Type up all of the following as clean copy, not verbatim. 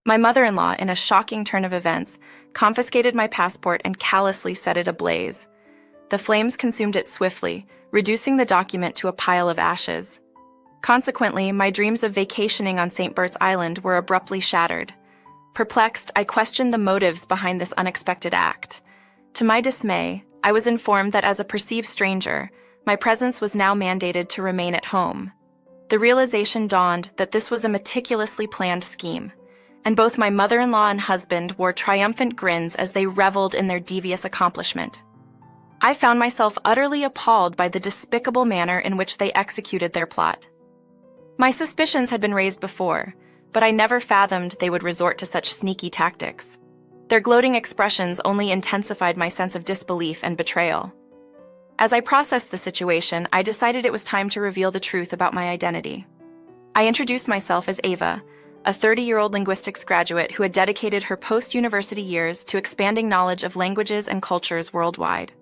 My mother-in-law, in a shocking turn of events, confiscated my passport and callously set it ablaze. The flames consumed it swiftly, reducing the document to a pile of ashes. Consequently, my dreams of vacationing on St. Bert's Island were abruptly shattered. Perplexed, I questioned the motives behind this unexpected act. To my dismay, I was informed that as a perceived stranger, my presence was now mandated to remain at home. The realization dawned that this was a meticulously planned scheme, and both my mother-in-law and husband wore triumphant grins as they reveled in their devious accomplishment. I found myself utterly appalled by the despicable manner in which they executed their plot. My suspicions had been raised before, but I never fathomed they would resort to such sneaky tactics. Their gloating expressions only intensified my sense of disbelief and betrayal. As I processed the situation, I decided it was time to reveal the truth about my identity. I introduced myself as Ava, a 30-year-old linguistics graduate who had dedicated her post-university years to expanding knowledge of languages and cultures worldwide.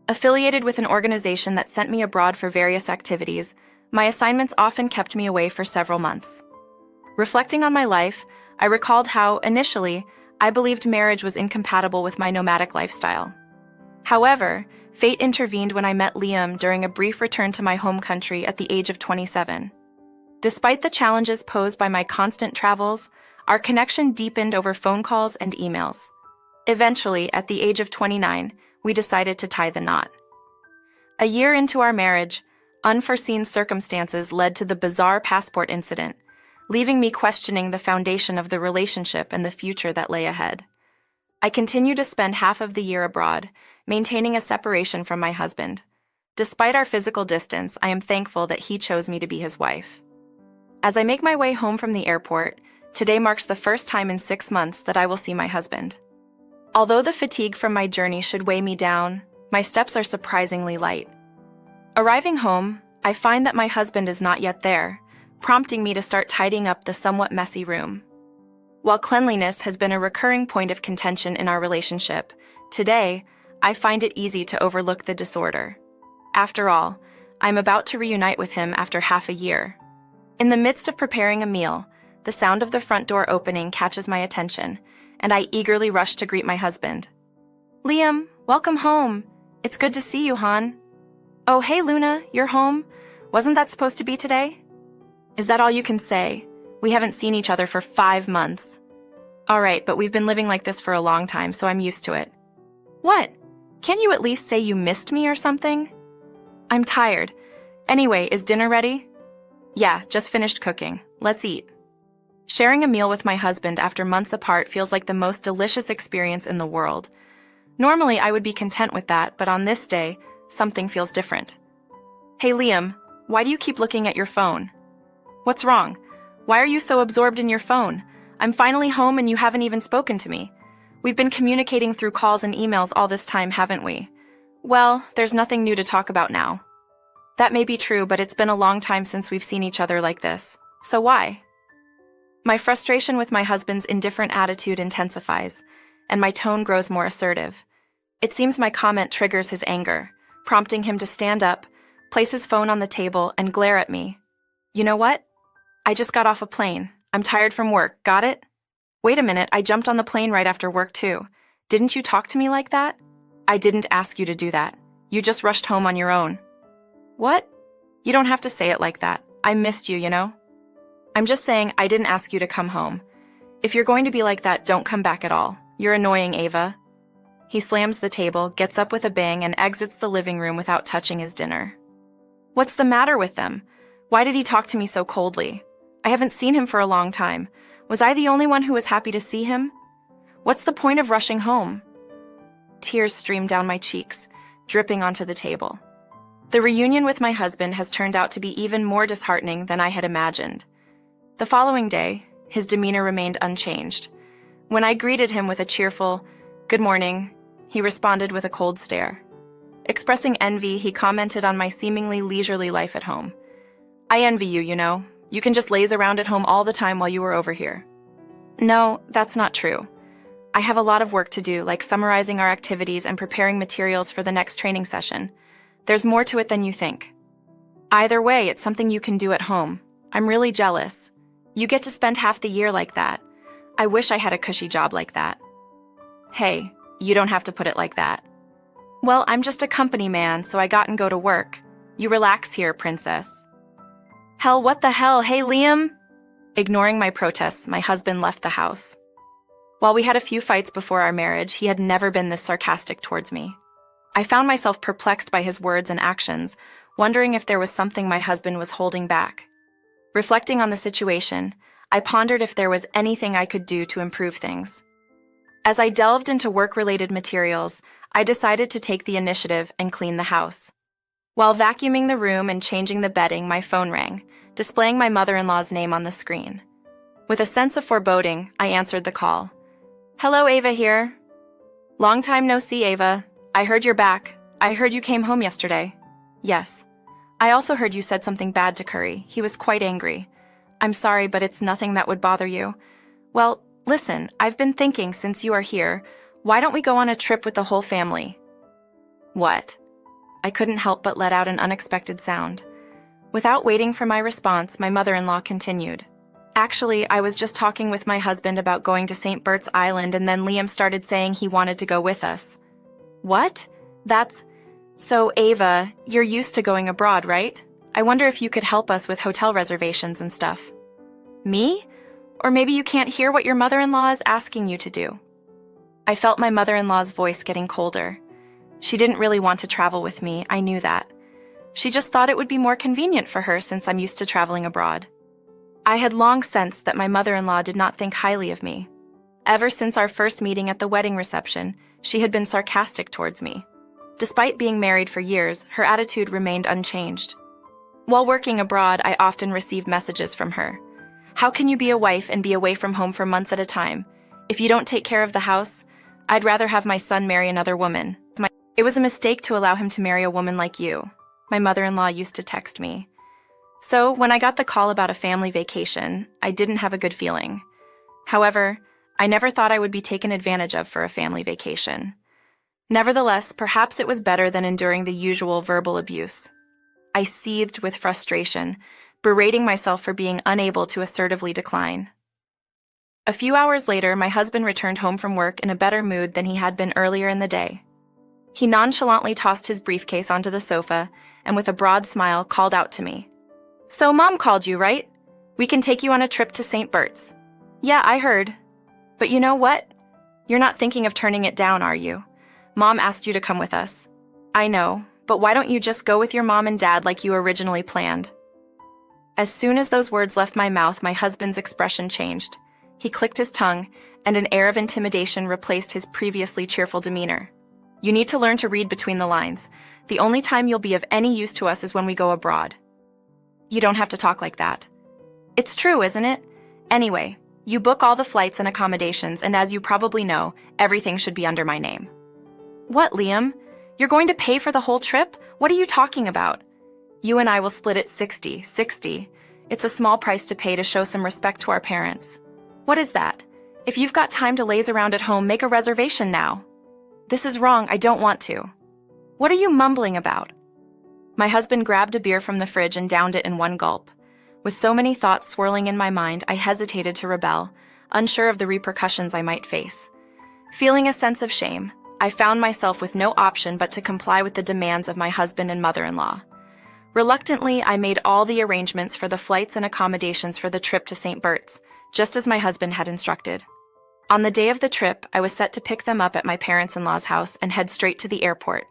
Affiliated with an organization that sent me abroad for various activities, my assignments often kept me away for several months. Reflecting on my life, I recalled how, initially, I believed marriage was incompatible with my nomadic lifestyle. However, fate intervened when I met Liam during a brief return to my home country at the age of 27. Despite the challenges posed by my constant travels, our connection deepened over phone calls and emails. Eventually, at the age of 29, we decided to tie the knot. A year into our marriage, unforeseen circumstances led to the bizarre passport incident, leaving me questioning the foundation of the relationship and the future that lay ahead. I continue to spend half of the year abroad, maintaining a separation from my husband. Despite our physical distance, I am thankful that he chose me to be his wife. As I make my way home from the airport, today marks the first time in 6 months that I will see my husband. Although the fatigue from my journey should weigh me down, my steps are surprisingly light. Arriving home, I find that my husband is not yet there, prompting me to start tidying up the somewhat messy room. While cleanliness has been a recurring point of contention in our relationship, today, I find it easy to overlook the disorder. After all, I'm about to reunite with him after half a year. In the midst of preparing a meal, the sound of the front door opening catches my attention, and I eagerly rush to greet my husband. "Liam, welcome home. It's good to see you, hon." "Oh, hey, Luna, you're home? Wasn't that supposed to be today?" "Is that all you can say? We haven't seen each other for 5 months." "All right, but we've been living like this for a long time, so I'm used to it." "What? Can't you at least say you missed me or something?" "I'm tired. Anyway, is dinner ready?" "Yeah, just finished cooking. Let's eat." Sharing a meal with my husband after months apart feels like the most delicious experience in the world. Normally, I would be content with that, but on this day, something feels different. "Hey, Liam, why do you keep looking at your phone?" "What's wrong? Why are you so absorbed in your phone? I'm finally home and you haven't even spoken to me. We've been communicating through calls and emails all this time, haven't we?" "Well, there's nothing new to talk about now." "That may be true, but it's been a long time since we've seen each other like this. So why?" My frustration with my husband's indifferent attitude intensifies, and my tone grows more assertive. It seems my comment triggers his anger, prompting him to stand up, place his phone on the table, and glare at me. "You know what? I just got off a plane. I'm tired from work, got it?" "Wait a minute, I jumped on the plane right after work too. Didn't you talk to me like that?" "I didn't ask you to do that. You just rushed home on your own." "What? You don't have to say it like that. I missed you, you know?" "I'm just saying I didn't ask you to come home. If you're going to be like that, don't come back at all. You're annoying, Ava." He slams the table, gets up with a bang, and exits the living room without touching his dinner. What's the matter with them? Why did he talk to me so coldly? I haven't seen him for a long time. Was I the only one who was happy to see him? What's the point of rushing home? Tears stream down my cheeks, dripping onto the table. The reunion with my husband has turned out to be even more disheartening than I had imagined. The following day, his demeanor remained unchanged. When I greeted him with a cheerful, "Good morning," he responded with a cold stare. Expressing envy, he commented on my seemingly leisurely life at home. "I envy you, you know. You can just laze around at home all the time while you were over here." "No, that's not true. I have a lot of work to do, like summarizing our activities and preparing materials for the next training session. There's more to it than you think." "Either way, it's something you can do at home. I'm really jealous. You get to spend half the year like that. I wish I had a cushy job like that. Hey, you don't have to put it like that. Well, I'm just a company man, so I got and go to work. You relax here, princess. Hell, what the hell? Hey, Liam? Ignoring my protests, my husband left the house. While we had a few fights before our marriage, he had never been this sarcastic towards me. I found myself perplexed by his words and actions, wondering if there was something my husband was holding back. Reflecting on the situation, I pondered if there was anything I could do to improve things. As I delved into work-related materials, I decided to take the initiative and clean the house. While vacuuming the room and changing the bedding, my phone rang, displaying my mother-in-law's name on the screen. With a sense of foreboding, I answered the call. Hello, Ava here. Long time no see, Ava. I heard you're back. I heard you came home yesterday. Yes. I also heard you said something bad to Curry. He was quite angry. I'm sorry, but it's nothing that would bother you. Well, listen, I've been thinking since you are here, why don't we go on a trip with the whole family? What? I couldn't help but let out an unexpected sound. Without waiting for my response, my mother-in-law continued. Actually, I was just talking with my husband about going to St. Bert's Island, and then Liam started saying he wanted to go with us. What? So, Ava, you're used to going abroad, right? I wonder if you could help us with hotel reservations and stuff. Me? Or maybe you can't hear what your mother-in-law is asking you to do. I felt my mother-in-law's voice getting colder. She didn't really want to travel with me, I knew that. She just thought it would be more convenient for her since I'm used to traveling abroad. I had long sensed that my mother-in-law did not think highly of me. Ever since our first meeting at the wedding reception, she had been sarcastic towards me. Despite being married for years, her attitude remained unchanged. While working abroad, I often received messages from her. How can you be a wife and be away from home for months at a time? If you don't take care of the house, I'd rather have my son marry another woman. It was a mistake to allow him to marry a woman like you, my mother-in-law used to text me. So, when I got the call about a family vacation, I didn't have a good feeling. However, I never thought I would be taken advantage of for a family vacation. Nevertheless, perhaps it was better than enduring the usual verbal abuse. I seethed with frustration, berating myself for being unable to assertively decline. A few hours later, my husband returned home from work in a better mood than he had been earlier in the day. He nonchalantly tossed his briefcase onto the sofa and with a broad smile called out to me. So Mom called you, right? We can take you on a trip to St. Bert's. Yeah, I heard. But you know what? You're not thinking of turning it down, are you? Mom asked you to come with us. I know, but why don't you just go with your mom and dad like you originally planned? As soon as those words left my mouth, my husband's expression changed. He clicked his tongue, and an air of intimidation replaced his previously cheerful demeanor. You need to learn to read between the lines. The only time you'll be of any use to us is when we go abroad. You don't have to talk like that. It's true, isn't it? Anyway, you book all the flights and accommodations, and as you probably know, everything should be under my name. What, Liam? You're going to pay for the whole trip? What are you talking about? You and I will split it 60-60. It's a small price to pay to show some respect to our parents. What is that? If you've got time to laze around at home, make a reservation now. This is wrong, I don't want to. What are you mumbling about? My husband grabbed a beer from the fridge and downed it in one gulp. With so many thoughts swirling in my mind, I hesitated to rebel, unsure of the repercussions I might face. Feeling a sense of shame, I found myself with no option but to comply with the demands of my husband and mother-in-law. Reluctantly, I made all the arrangements for the flights and accommodations for the trip to St. Bert's, just as my husband had instructed. On the day of the trip, I was set to pick them up at my parents-in-law's house and head straight to the airport.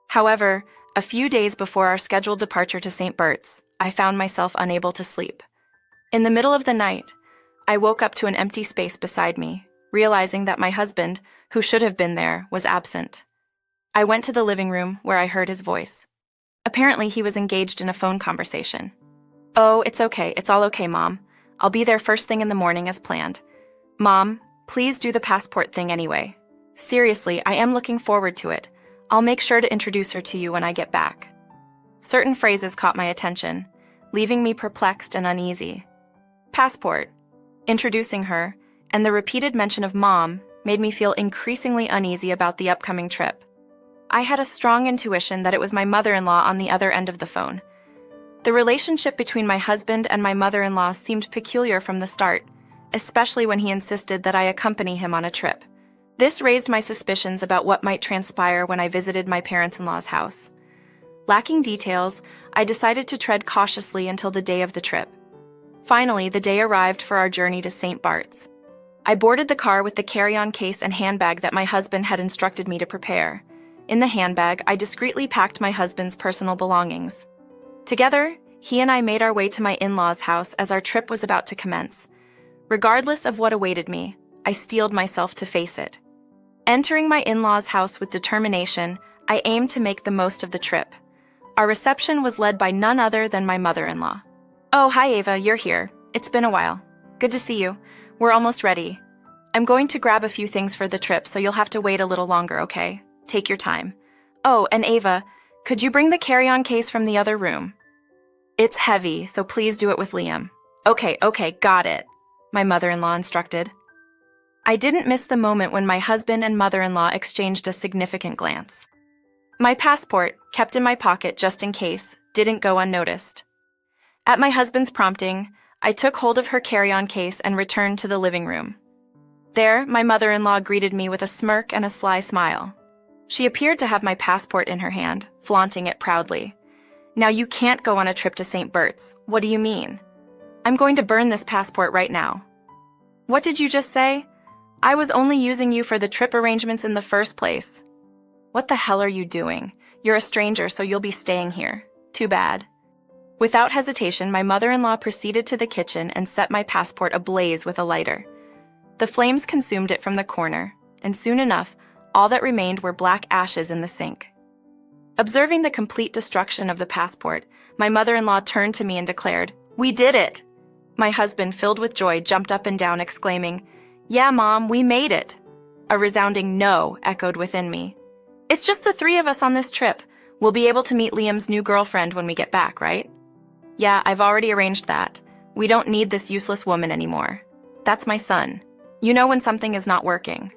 However, a few days before our scheduled departure to St. Bert's, I found myself unable to sleep. In the middle of the night, I woke up to an empty space beside me, realizing that my husband, who should have been there, was absent. I went to the living room where I heard his voice. Apparently, he was engaged in a phone conversation. Oh, it's okay. It's all okay, Mom. I'll be there first thing in the morning as planned. Mom, please do the passport thing anyway. Seriously, I am looking forward to it. I'll make sure to introduce her to you when I get back. Certain phrases caught my attention, leaving me perplexed and uneasy. Passport, introducing her, and the repeated mention of Mom made me feel increasingly uneasy about the upcoming trip. I had a strong intuition that it was my mother-in-law on the other end of the phone. The relationship between my husband and my mother-in-law seemed peculiar from the start, especially when he insisted that I accompany him on a trip. This raised my suspicions about what might transpire when I visited my parents-in-law's house. Lacking details, I decided to tread cautiously until the day of the trip. Finally, the day arrived for our journey to St. Bart's. I boarded the car with the carry-on case and handbag that my husband had instructed me to prepare. In the handbag, I discreetly packed my husband's personal belongings. Together, he and I made our way to my in-laws' house as our trip was about to commence. Regardless of what awaited me, I steeled myself to face it. Entering my in-laws' house with determination, I aimed to make the most of the trip. Our reception was led by none other than my mother-in-law. "Oh, hi Ava, you're here. It's been a while. Good to see you. We're almost ready. I'm going to grab a few things for the trip, so you'll have to wait a little longer, okay? Take your time. Oh, and Ava, could you bring the carry-on case from the other room? It's heavy, so please do it with Liam." Okay, got it," my mother-in-law instructed. I didn't miss the moment when my husband and mother-in-law exchanged a significant glance. My passport, kept in my pocket just in case, didn't go unnoticed. At my husband's prompting, I took hold of her carry-on case and returned to the living room. There, my mother-in-law greeted me with a smirk and a sly smile. She appeared to have my passport in her hand, flaunting it proudly. "Now you can't go on a trip to St. Bart's. What do you mean? I'm going to burn this passport right now." "What did you just say? I was only using you for the trip arrangements in the first place." "What the hell are you doing? You're a stranger, so you'll be staying here. Too bad." Without hesitation, my mother-in-law proceeded to the kitchen and set my passport ablaze with a lighter. The flames consumed it from the corner, and soon enough, all that remained were black ashes in the sink. Observing the complete destruction of the passport, my mother-in-law turned to me and declared, "We did it!" My husband, filled with joy, jumped up and down, exclaiming, "Yeah, Mom, we made it!" A resounding "no" echoed within me. "It's just the three of us on this trip. We'll be able to meet Liam's new girlfriend when we get back, right?" "Yeah, I've already arranged that. We don't need this useless woman anymore. That's my son. You know when something is not working."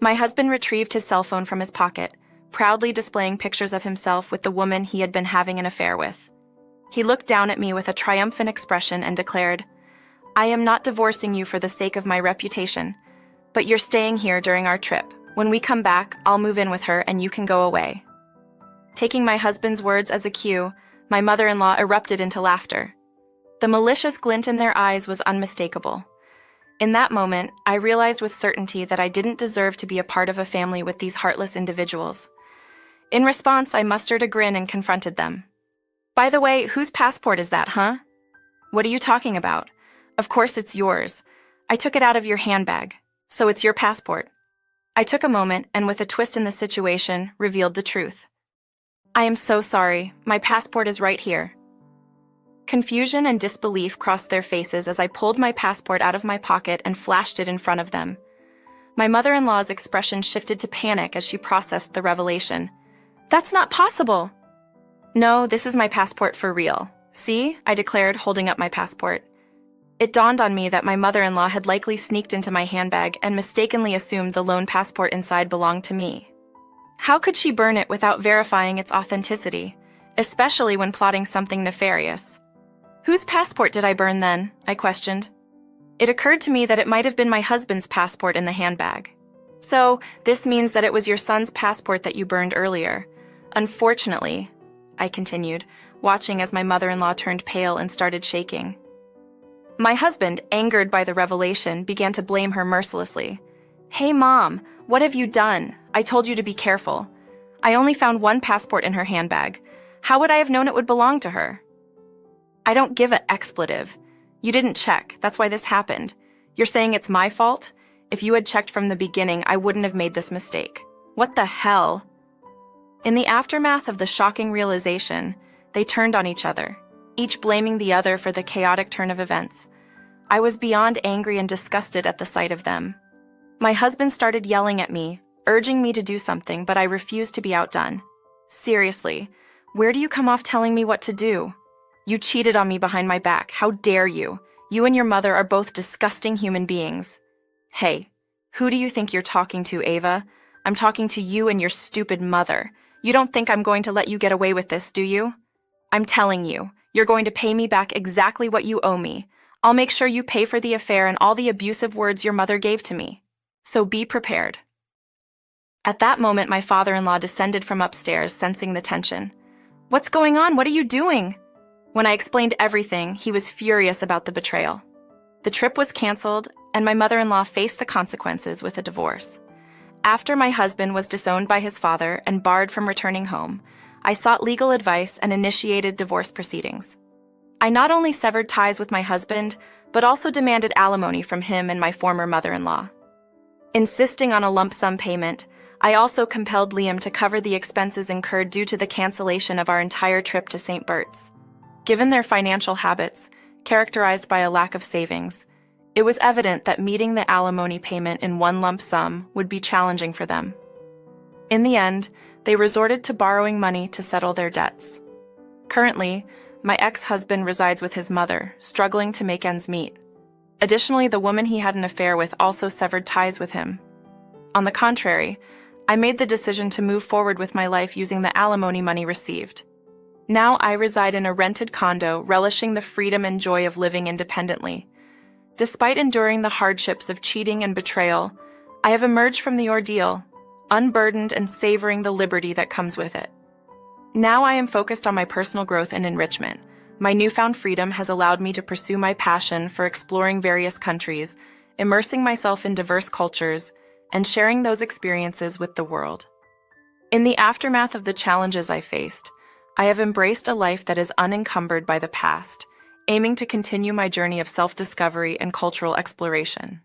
My husband retrieved his cell phone from his pocket, proudly displaying pictures of himself with the woman he had been having an affair with. He looked down at me with a triumphant expression and declared, "I am not divorcing you for the sake of my reputation, but you're staying here during our trip. When we come back, I'll move in with her and you can go away." Taking my husband's words as a cue, my mother-in-law erupted into laughter. The malicious glint in their eyes was unmistakable. In that moment, I realized with certainty that I didn't deserve to be a part of a family with these heartless individuals. In response, I mustered a grin and confronted them. "By the way, whose passport is that, huh? What are you talking about? Of course it's yours. I took it out of your handbag, so it's your passport." I took a moment and, with a twist in the situation, revealed the truth. "I am so sorry. My passport is right here." Confusion and disbelief crossed their faces as I pulled my passport out of my pocket and flashed it in front of them. My mother-in-law's expression shifted to panic as she processed the revelation. "That's not possible!" "No, this is my passport for real. See?" I declared, holding up my passport. It dawned on me that my mother-in-law had likely sneaked into my handbag and mistakenly assumed the lone passport inside belonged to me. How could she burn it without verifying its authenticity, especially when plotting something nefarious? "Whose passport did I burn then?" I questioned. It occurred to me that it might have been my husband's passport in the handbag. "So, this means that it was your son's passport that you burned earlier. Unfortunately," I continued, watching as my mother-in-law turned pale and started shaking. My husband, angered by the revelation, began to blame her mercilessly. "Hey, Mom, what have you done? I told you to be careful. I only found one passport in her handbag. How would I have known it would belong to her?" "I don't give an expletive. You didn't check. That's why this happened. You're saying it's my fault? If you had checked from the beginning, I wouldn't have made this mistake. What the hell?" In the aftermath of the shocking realization, they turned on each other, each blaming the other for the chaotic turn of events. I was beyond angry and disgusted at the sight of them. My husband started yelling at me, urging me to do something, but I refused to be outdone. "Seriously, where do you come off telling me what to do? You cheated on me behind my back. How dare you? You and your mother are both disgusting human beings." "Hey, who do you think you're talking to, Ava? I'm talking to you and your stupid mother. You don't think I'm going to let you get away with this, do you? I'm telling you, you're going to pay me back exactly what you owe me. I'll make sure you pay for the affair and all the abusive words your mother gave to me. So be prepared." At that moment, my father-in-law descended from upstairs, sensing the tension. "What's going on? What are you doing?" When I explained everything, he was furious about the betrayal. The trip was canceled, and my mother-in-law faced the consequences with a divorce. After my husband was disowned by his father and barred from returning home, I sought legal advice and initiated divorce proceedings. I not only severed ties with my husband, but also demanded alimony from him and my former mother-in-law. Insisting on a lump sum payment, I also compelled Liam to cover the expenses incurred due to the cancellation of our entire trip to St. Bert's. Given their financial habits, characterized by a lack of savings, it was evident that meeting the alimony payment in one lump sum would be challenging for them. In the end, they resorted to borrowing money to settle their debts. Currently, my ex-husband resides with his mother, struggling to make ends meet. Additionally, the woman he had an affair with also severed ties with him. On the contrary, I made the decision to move forward with my life using the alimony money received. Now I reside in a rented condo, relishing the freedom and joy of living independently. Despite enduring the hardships of cheating and betrayal, I have emerged from the ordeal, unburdened and savoring the liberty that comes with it. Now I am focused on my personal growth and enrichment. My newfound freedom has allowed me to pursue my passion for exploring various countries, immersing myself in diverse cultures, and sharing those experiences with the world. In the aftermath of the challenges I faced, I have embraced a life that is unencumbered by the past, aiming to continue my journey of self-discovery and cultural exploration.